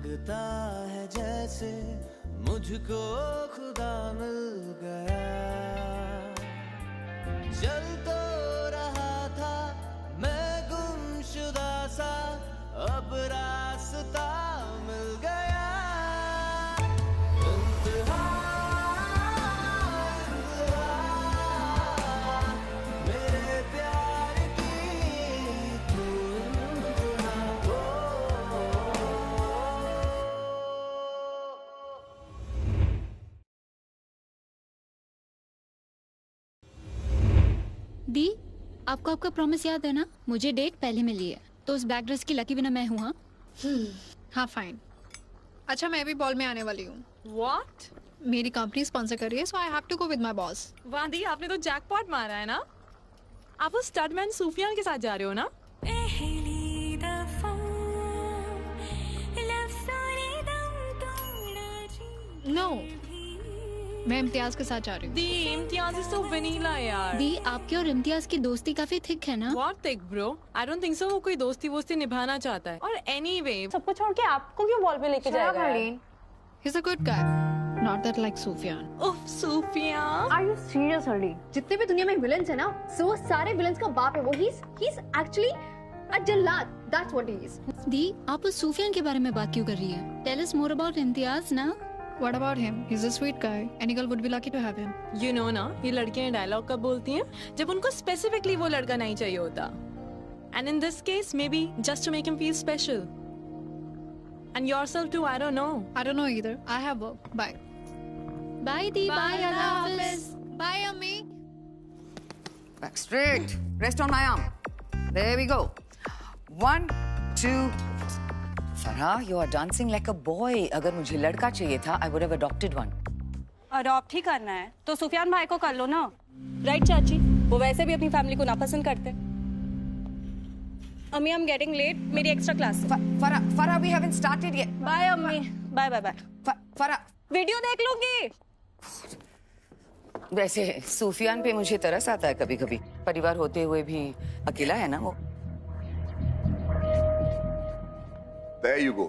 लगता है जैसे मुझको खुदा मिल गया, चल तो रहा था मैं गुमशुदा सा, अब रास्ता मिल गया। इंतहा, इंतहा, मेरे प्यार की तू इंतहा हो। दी, आपको आपका प्रॉमिस याद है ना? मुझे डेट पहले मिली है, तो उस ब्लैक ड्रेस की लकी विनर मैं हूँ। हाँ फाइन। अच्छा मैं भी बॉल में आने वाली हूँ। What? मेरी कंपनी स्पॉन्सर कर रही है, so I have to go with my boss. वादी, आपने तो जैकपॉट मारा है ना। आप उस स्टडमैन सूफियान के साथ जा रहे हो ना? नो, मैं इम्तियाज के साथ जा रही हूँ। दी, इम्तियाज is so vanilla यार। दी, आपके और इम्तियाज की दोस्ती काफी थिक है ना? What thick bro? I don't think so। वो कोई दोस्ती वोस्ती निभाना चाहता है। और anyway, सबको छोड़ के आपको क्यों बॉल पे लेके जाएगा? He's a good guy, not that like Sufyan. उफ सूफिया। Are you serious, Hardy? जितने भी दुनिया में विलेंस है ना, वो सारे विलेंस का बाप है वो। He's actually a Jallad. That's what he is. दी, आप उस सूफियान के बारे में बात क्यों कर रही है? Tell us more about Imtiaz ना। What about him? He's a sweet guy. Any girl would be lucky to have him. You know ना, ये लड़कियां डायलॉग कब बोलती हैं? जब उनको स्पेसिफिकली वो लड़का नहीं चाहिए होता। And in this case, maybe just to make him feel special. And yourself too, I don't know. I don't know either. I have work. Bye. Bye दी, बाय, अल्लाह हाफिज। Bye, Ammi. Back straight. Rest on my arm. There we go. 1, 2. Farah, you are dancing like a boy. अगर मुझे लड़का चाहिए था, I would have adopted one. Adopt ही करना है तो सुफियान भाई को कर लो ना। राइट चाची, वो वैसे भी अपनी फैमिली को नापसंद करते। अम्मी, I'm getting late. मेरी एक्स्ट्रा क्लास है। Farah, we haven't started yet. Bye अम्मी। Bye bye bye. Farah, video देख लूंगी। वैसे सूफियान पे मुझे तरस आता है कभी-कभी। परिवार होते हुए भी अकेला है ना वो। There you go.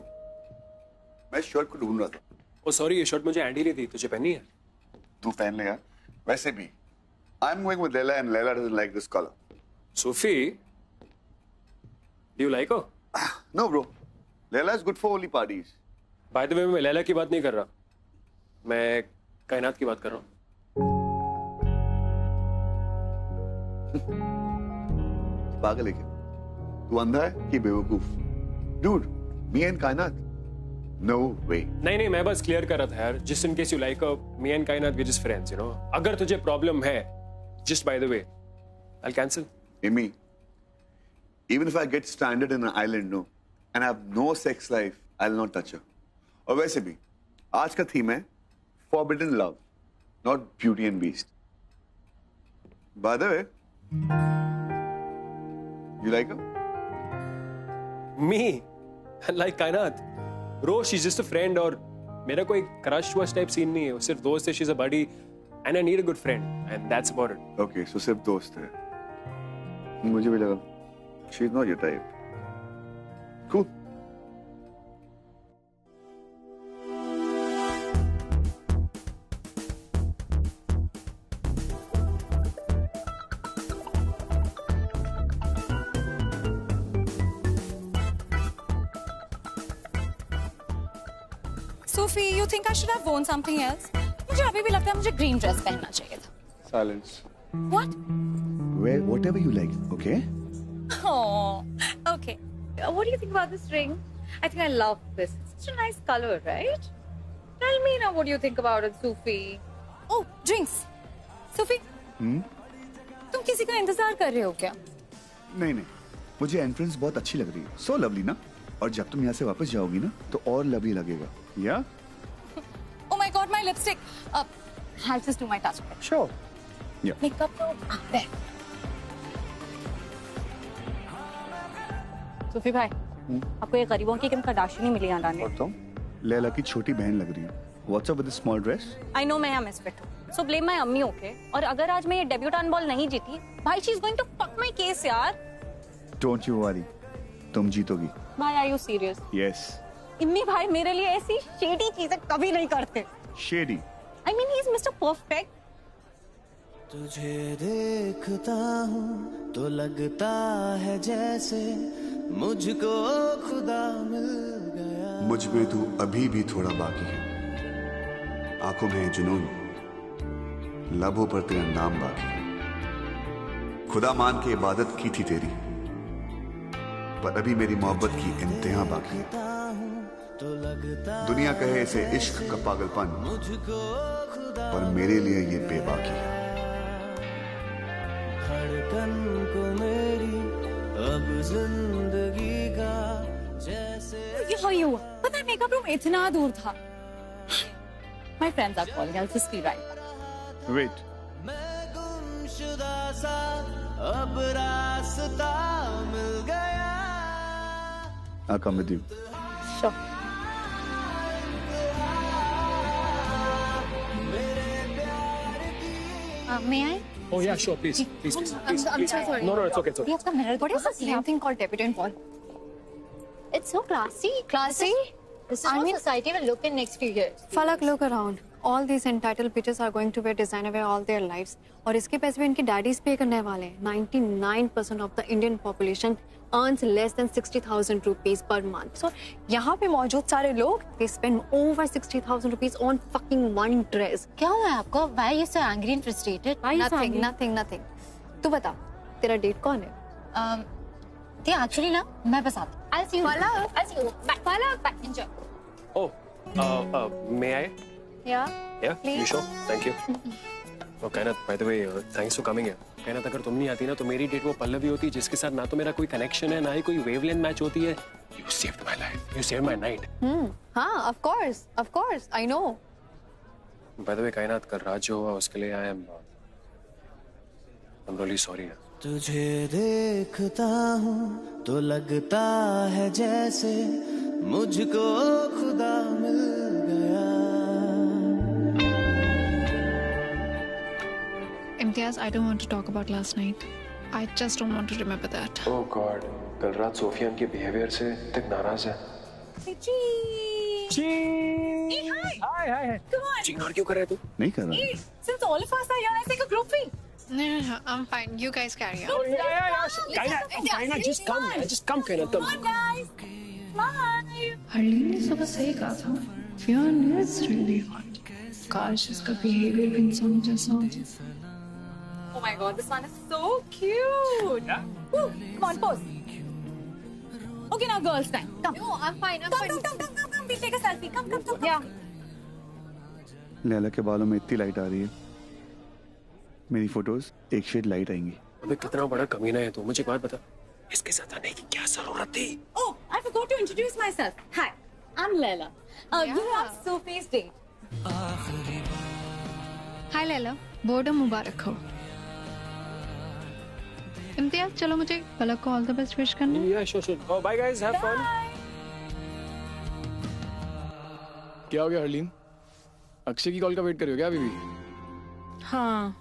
मैं शर्ट को ढूंढ रहा था। ओ सॉरी, ये शर्ट मुझे एंडी ने दी, तुझे पहनी है? तू पहन ले यार। वैसे भी I'm going with Leila and Leila doesn't like this color. Sophie, do you like her? No bro. Leila is good for only parties. By the way, मैं लैला की बात नहीं कर रहा, मैं कायनात की बात कर रहा हूँ। पागल है क्या? तू अंधा है कि बेवकूफ? Dude, me and कायनात? No way. नहीं, मैं बस क्लियर कर रहा था यार, just in case you like her, me and कायनात we're just friends, you know. अगर तुझे प्रॉब्लम है, just by the way, I'll cancel. Amy, even if I get stranded in an island, no, and I have no sex life, I'll not touch her. और वैसे भी आज का theme है forbidden love, not beauty and beast. By the way, you like her? Me, like कायनात, bro, she's just a friend और मेरा कोई क्रश वश टाइप सीन नहीं है, वो सिर्फ दोस्त है, she's a buddy and I need a good friend and that's about it. Okay, so सिर्फ दोस्त है। मुझे भी लगा she's not your type. Cool. Sophie, you think I should have worn something else? मुझे अभी भी लगता है मुझे ग्रीन ड्रेस पहनना चाहिए था। Silence. What? Wear whatever you like, okay? Oh, okay. What do you think about this ring? I think I love this. It's such a nice color, right? Tell me now, what do you think about it, Sophie? Oh, drinks. Sophie? तुम किसी का इंतजार कर रहे हो क्या? नहीं, मुझे एंट्रेंस बहुत अच्छी लग रही है। So lovely ना? और जब तुम यहाँ से वापस जाओगी ना, तो और लवली लगेगा। Yeah? Oh my God, my lipstick. I'll just do my touch. Sure. Yeah. Makeup तो there. सूफी भाई, आपको ये गरीबों की किम कर्दाशिनी मिली यहाँ लाने? और तुम? लैला की छोटी बहन लग रही है। What's up with this small dress? I know मैं यहाँ misfit हूँ. So blame my अम्मी, okay? और अगर आज मैं ये डेब्यूटान बॉल नहीं जीती, भाई she's going to fuck my case यार. Don't you worry. तुम जीतोगी। भाई, are you serious? Yes. Immi भाई मेरे लिए ऐसी शेडी चीजें कभी नहीं करते। Shady. I mean, he's Mr. Perfect. तुझे देखता हूँ तो लगता है जैसे मुझको खुदा मिल गया। मुझ में तू अभी भी थोड़ा बाकी है, आंखों में जुनून, लबों पर तेरा नाम बाकी है। खुदा मान के इबादत की थी तेरी, पर अभी मेरी मोहब्बत की इंतहा बाकी है। दुनिया कहे इसे इश्क का पागलपन, पर मेरे लिए ये बेबाकी है। धड़कन को मेरी अब जिंदगी का जैसे यहाँ ही हुआ। पता है मेकअप रूम इतना दूर था। My friends are calling. I'll just be right. Wait. मैं गुमशुदा सा अब रास्ता मिल गया। I'll come with you. Sure. May I? Oh yeah, sure, please. Please. I'm so sorry. No, it's okay. We have the mirror. What is this damn thing called debutant ball? It's so classy. Classy? This is what society will look in next few years. Falak, look around. All these entitled bitches are going to wear designer wear all their lives. और इसके पैसे भी इनके daddies पे करने वाले हैं। 99% of the Indian population earns less than 60,000 rupees per month. So यहाँ पे मौजूद सारे लोग they spend over 60,000 rupees on fucking one dress. क्या हुआ है आपको? Why are you so angry and frustrated? Nothing. तू बता, तेरा डेट कौन है? ते actually ना मैं बस आती। I'll see you. Falak. I'll see you. Bye. Enjoy. Oh, may I? Yeah. Yeah, Please. you sure? Thank you. Oh, Kainat, by the way, thanks for coming here. Kainat, अगर तुम नहीं आती ना तो मेरी डेट वो पल्लवी होती जिसके साथ ना तो मेरा कोई कनेक्शन है ना ही कोई वेवलेंथ मैच होती है। You saved my life. You saved my night. हाँ, of course, I know. By the way, Kainat, कल रात जो हुआ उसके लिए I'm really sorry. तुझे देखता हूँ तो लगता है जैसे मुझको खुदा मिल गया। Imtiaz, I don't want to talk about last night. I just don't want to remember that. Oh God, कल रात सोफिया के बिहेवियर से तक नाराज है। Hi. Come on. इग्नोर क्यों कर रहे तू? नहीं कर रहा। Since all of us are here, let's take a group thing. No, I'm fine. You guys carry on. Oh yeah. Kainat, just come, Kainat, come. Come on, guys. Bye. Harleen ने सुबह सही कहा था। Fiona is really hot. काश इसका behavior भी इंसान जैसा हो। Oh my God, this one is so cute. Yeah. Woo, come on, pose. Okay, now girls' time. Come. No, I'm fine. Come. We'll take a selfie. Come. Yeah. Laila के बालों में इतनी लाइट आ रही है, मेरी फोटोज एक शेड लाइट आएंगी। अबे कितना बड़ा कमीना है तू, मुझे एक बात बता, इसके साथ आने की क्या जरूरत थी? Oh, I forgot to introduce myself. Hi, I'm Laila. You are Sophie's date. Hi Laila, boredom मुबारक हो। इम्तियाज, चलो मुझे पलक को ऑल द बेस्ट विश करना। Yeah, sure. Oh, bye guys, have fun. क्या हो गया हरलीन? अक्षय की कॉल का वेट कर रही हो क्या अभी भी? हाँ,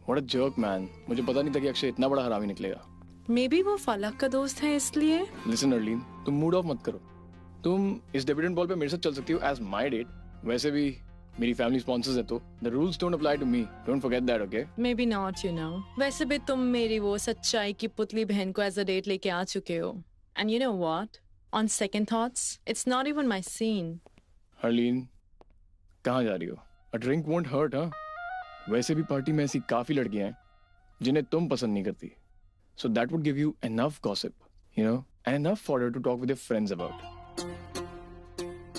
What a jerk man. मुझे पता नहीं था कि अक्षय इतना बड़ा हरामी निकलेगा। मे बी वो फलक का दोस्त है इसलिए। Listen हरलीन, तुम मूड ऑफ मत करो। तुम इस डेब्यूटेंट बॉल पे मेरे साथ चल सकती हो एज माय डेट। वैसे भी मेरी फैमिली स्पॉन्सर्स है तो the rules don't apply to me. Don't forget that, okay? May be not, you know. वैसे भी तुम मेरी वो सच्चाई की पुतली बहन को एज अ डेट लेके आ चुके हो। And you know what? On second thoughts, it's not even my scene. Harleen, कहाँ जा रही हो? A drink won't hurt, हाँ? वैसे भी पार्टी में ऐसी काफी लड़कियां हैं जिन्हें तुम पसंद नहीं करती। So that would give you enough gossip, you know, and enough fodder to talk with your friends about.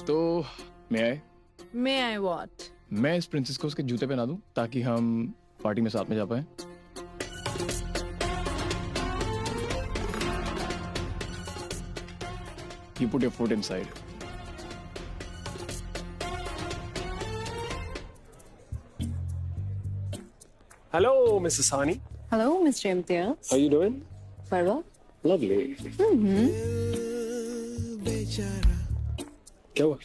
तो मे आई व्हाट? मैं इस प्रिंसेस को उसके जूते पहना दूं ताकि हम पार्टी में साथ में जा पाए। You put your foot inside. Hello, Mrs. Sani. Hello, Mr. Imtiaz. How you doing? Very well. Lovely. क्या हुआ?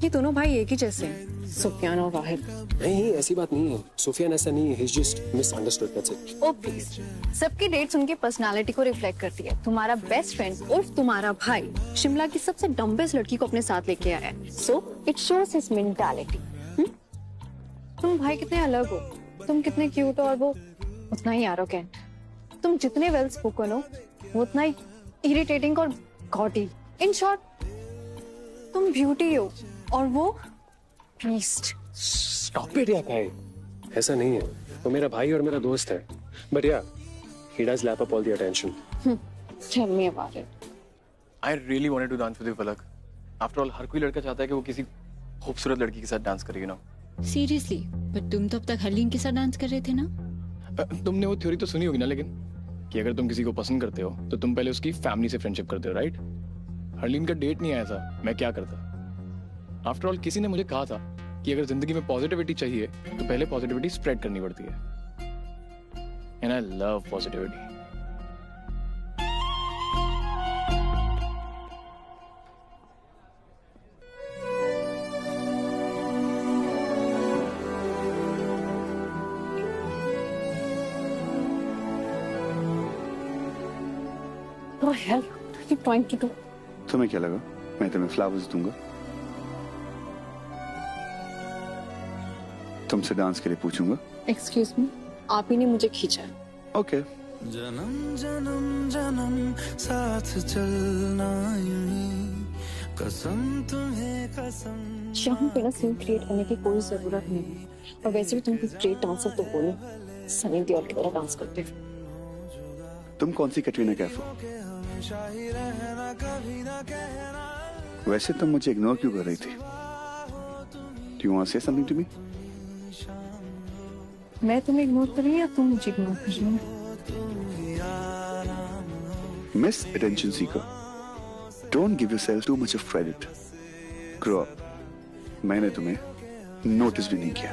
ये दोनों भाई एक ही जैसे हैं, सुफियान और वाहिद। नहीं, ऐसी बात नहीं है। सुफियान ऐसा नहीं है, he's just misunderstood, that's it. Oh please, सबकी डेट्स उनकी पर्सनालिटी को रिफ्लेक्ट करती है। तुम्हारा बेस्ट फ्रेंड उर्फ तुम्हारा भाई शिमला की सबसे डम्बेस्ट लड़की को अपने साथ लेके आया है, so it shows his mentality. तुम भाई कितने अलग हो, तुम कितने क्यूट हो और वो उतना ही एरोगेंट। तुम जितने वेल स्पोकन हो वो उतना ही इरिटेटिंग और गॉडी। इन शॉर्ट, तुम ब्यूटी हो और वो बीस्ट। Stop it यार भाई, ऐसा नहीं है। वो मेरा भाई और मेरा दोस्त है, but yeah, he does lap up all the attention. Tell me about it. I really wanted to dance with you, Palak. After all, हर कोई लड़का चाहता है कि वो किसी खूबसूरत लड़की के साथ डांस करे, you know. सीरियसली, बट तुम तो अब तक हरलीन के साथ डांस कर रहे थे ना? तुमने वो थ्योरी तो सुनी होगी ना, लेकिन कि अगर तुम किसी को पसंद करते हो तो तुम पहले उसकी फैमिली से फ्रेंडशिप करते हो, राइट? हरलीन का डेट नहीं आया था, मैं क्या करता? आफ्टर ऑल किसी ने मुझे कहा था कि अगर जिंदगी में पॉजिटिविटी चाहिए तो पहले पॉजिटिविटी स्प्रेड करनी पड़ती है, and I love positivity. What the hell are you trying to do? तुम्हें क्या लगा मैं तुम्हें फ्लावर्स दूंगा? तुमसे डांस के लिए पूछूंगा? Excuse me, आप ही ने मुझे खींचा है। ओके। जन्म जन्म जन्म साथ चलना यूं, कसम तुम्हें कसम। यहाँ पे ना सीन क्रिएट करने की कोई जरूरत नहीं है, और वैसे भी तुम कुछ ग्रेट डांसर तो हो नहीं, सनी देओल की तरह डांस करते हो। तुम कौन सी कैटरीना कैफ हो? वैसे तुम मुझे इग्नोर क्यों कर रही थी? Do you want to say something to me? मैं तुम्हें इग्नोर कर रही हूँ या तुम मुझे इग्नोर कर रही हो? Miss Attention Seeker, don't give yourself too much of credit. Grow up. मैंने तुम्हें नोटिस भी नहीं किया।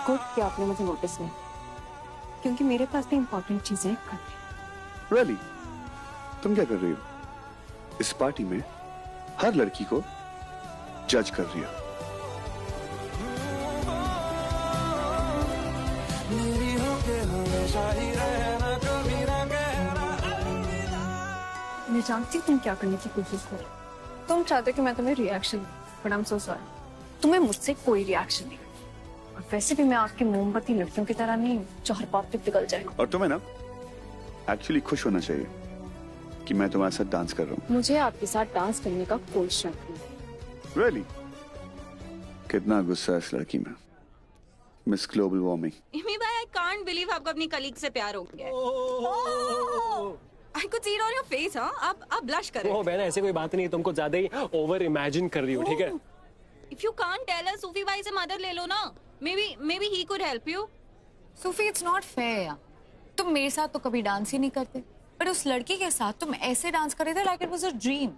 गुड कि आपने मुझे नोटिस नहीं, क्योंकि मेरे पास भी इम्पोर्टेंट चीजें करनी। Really? तुम क्या कर रही हो? इस पार्टी में हर लड़की को जज कर रही हो। मैं जानती हूँ तुम क्या करने की कोशिश कर रहे हो। तुम चाहते हो कि मैं तुम्हें रिएक्शन दूं, but I am so sorry, तुम्हें मुझसे कोई रिएक्शन नहीं। और वैसे भी मैं आपकी मोमबत्ती लड़कियों की तरह नहीं हूँ जो हर बात पे पिघल जाए। और तुम्हें ना एक्चुअली खुश होना चाहिए कि मैं तुम्हारे साथ डांस कर रहा हूँ। मुझे आपके साथ डांस करने का कोई शौक नहीं। Really? कितना गुस्सा है इस लड़की में। Miss global warming. इमी भाई, आई कांट बिलीव आपको अपनी कलीग से प्यार हो गया है। I could see it on your face, हाँ? आप ब्लश कर रहे हो। ओह बहना, ऐसे कोई बात नहीं है, तुमको ज्यादा ही ओवर इमेजिन कर रही हो, ठीक है? If you can't tell her, सूफी भाई से मदद ले लो ना। Maybe he could help you. Sufi, it's not fair यार। तुम मेरे साथ तो कभी डांस ही नहीं करते, पर उस लड़की के साथ तुम ऐसे डांस कर रहे थे like it was a dream.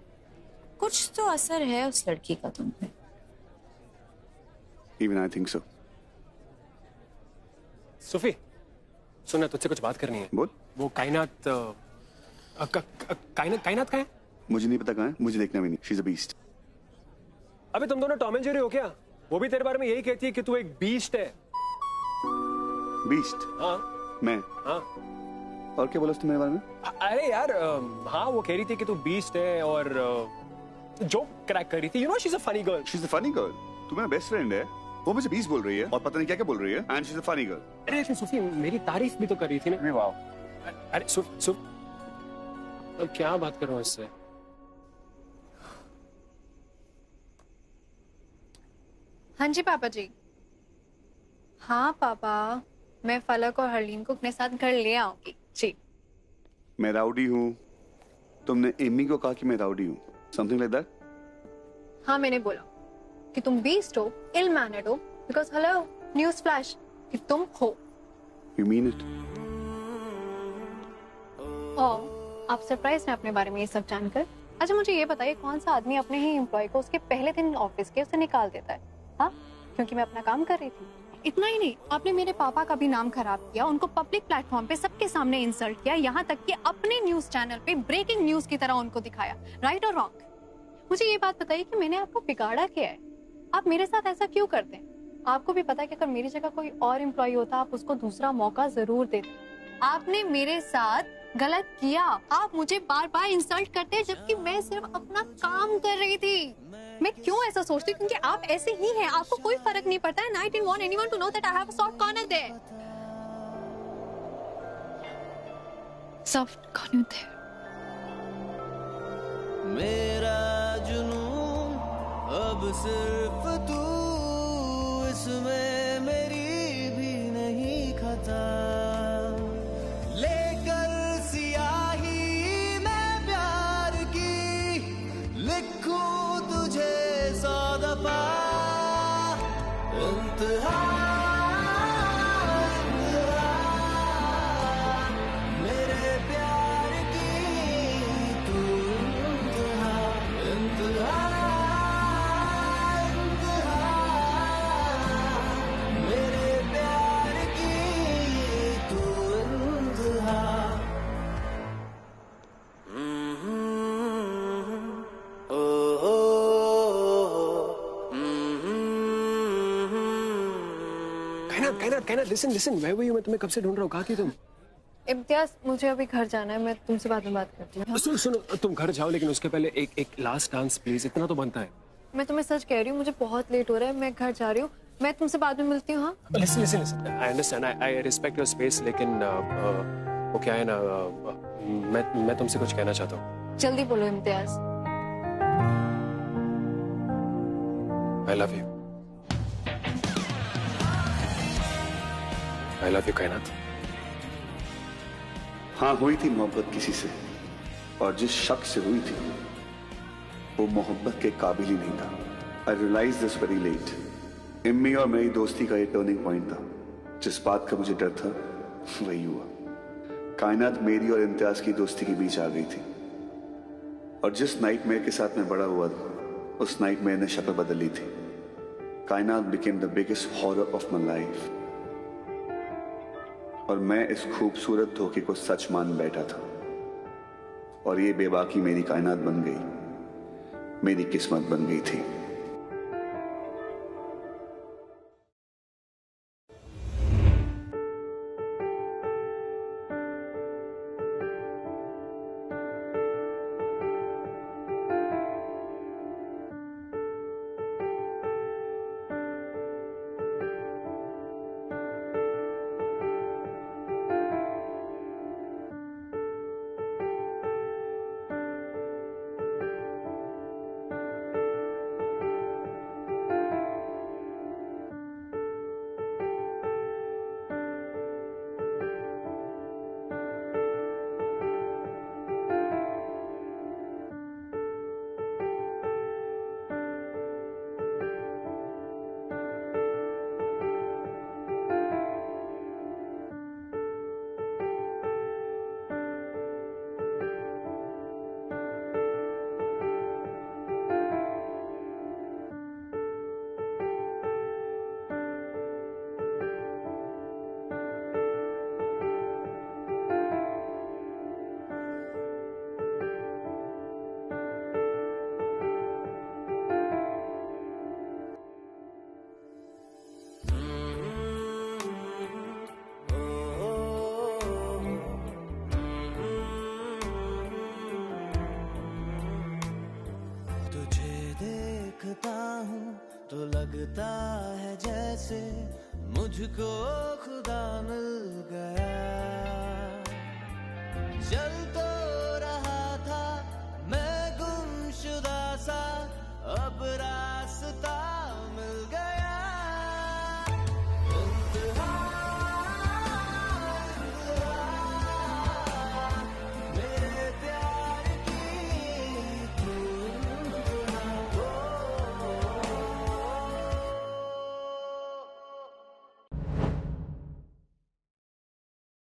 कुछ तो असर है उस लड़की का तुम पे। Even I think so. सुफी, सुनना, तुझसे कुछ बात करनी है। बोल। वो कायनात कायनात कहाँ है? मुझे नहीं पता कहाँ है, मुझे देखना भी नहीं। She's a beast. अबे तुम दोनों टॉम एंड जेरी हो क्या? वो भी तेरे बारे में यही कहती है कि तू एक बीस्ट है। Beast? हाँ। मैं? हाँ। और क्या बोला उसने मेरे बारे में? अरे यार, हाँ वो कह रही थी कि तू बीस्ट है और जोक क्रैक कर रही थी। You know she's a funny girl. She's a funny girl. तू मेरा बेस्ट फ्रेंड है, वो मुझे बीस्ट बोल रही है और पता नहीं क्या क्या बोल रही है। And she's a funny girl. अरे सुफी, मेरी तारीफ भी तो कर रही थी ना। वाओ। अरे सुफ अब क्या बात कर रहा हूँ इससे? हाँ जी पापा जी। हाँ पापा, मैं फलक और हरलीन को अपने साथ घर ले आऊंगी जी। मैं राउडी हूँ। तुमने एमी को कहा कि मैं राउडी हूँ। Something like that? हाँ, मैंने बोला कि तुम बीस्ट हो, इल मैनर्ड हो, बिकॉज हेलो न्यूज फ्लैश कि तुम हो। You mean it? और आप सरप्राइज हैं अपने बारे में ये सब जानकर। अच्छा मुझे ये बताइए, कौन सा आदमी अपने ही एम्प्लॉय को उसके पहले दिन ऑफिस के उसे निकाल देता है? हाँ, क्योंकि मैं अपना काम कर रही थी। इतना ही नहीं, आपने मेरे पापा का भी नाम खराब किया, उनको पब्लिक प्लेटफॉर्म पे सबके सामने इंसल्ट किया, यहाँ तक कि अपने न्यूज चैनल पे ब्रेकिंग न्यूज की तरह उनको दिखाया। राइट और रॉन्ग? मुझे ये बात बताइए कि मैंने आपको बिगाड़ा क्या है? आप मेरे साथ ऐसा क्यों करते हैं? आपको भी पता है कि अगर मेरी जगह कोई और एम्प्लॉय होता आप उसको दूसरा मौका जरूर देते। आपने मेरे साथ गलत किया। आप मुझे बार बार इंसल्ट करते हैं जबकि मैं सिर्फ अपना काम कर रही थी। मैं क्यों ऐसा सोचती हूँ? क्योंकि आप ऐसे ही हैं, आपको कोई फर्क नहीं पड़ता है। I didn't want anyone to know that I have a soft corner there. Soft corner there. मेरा जुनून अब सिर्फ तू, इसमें मेरी भी नहीं खता। लेकर सियाही मैं प्यार की, लिखूं तुझे 100 दफा। इंतहा मेरे प्यार की तू, इंतहा इंतहा मेरे प्यार की तू इंतहा। कायनात लिसन where were you? मैं तुम्हें कब से ढूंढ रहा हूँ, कहाँ थी तुम? इम्तियाज, मुझे अभी घर जाना है, मैं तुमसे बाद में बात करती हूँ। सुनो तुम घर जाओ, लेकिन उसके पहले एक लास्ट डांस प्लीज, इतना तो बनता है। मैं तुम्हें सच कह रही हूँ, मुझे बहुत लेट हो रहा है, मैं घर जा रही हूँ। मैं तुमसे बाद में मिलती हूँ। हाँ, listen I understand, I respect your space, लेकिन वो क्या है ना, मैं तुमसे कुछ कहना चाहता हूँ। जल्दी बोलो Imtiaz. I love you. I love you कायनात। हाँ, हुई थी मोहब्बत किसी से, और जिस शख्स से हुई थी वो मोहब्बत के काबिल ही नहीं था। I realise this very late. Immi और मेरी दोस्ती का ये टर्निंग पॉइंट था। जिस बात का मुझे डर था वही हुआ। कायनात मेरी और इम्तियाज की दोस्ती के बीच आ गई थी, और जिस नाइटमेयर के साथ मैं बड़ा हुआ था उस नाइटमेयर ने शक्ल बदल ली थी। कायनात became the biggest horror of my life, और मैं इस खूबसूरत धोखे को सच मान बैठा था, और ये बेबाकी मेरी कायनात बन गई, मेरी किस्मत बन गई थी। तो लगता है जैसे मुझको खुदा मिल गया। चलता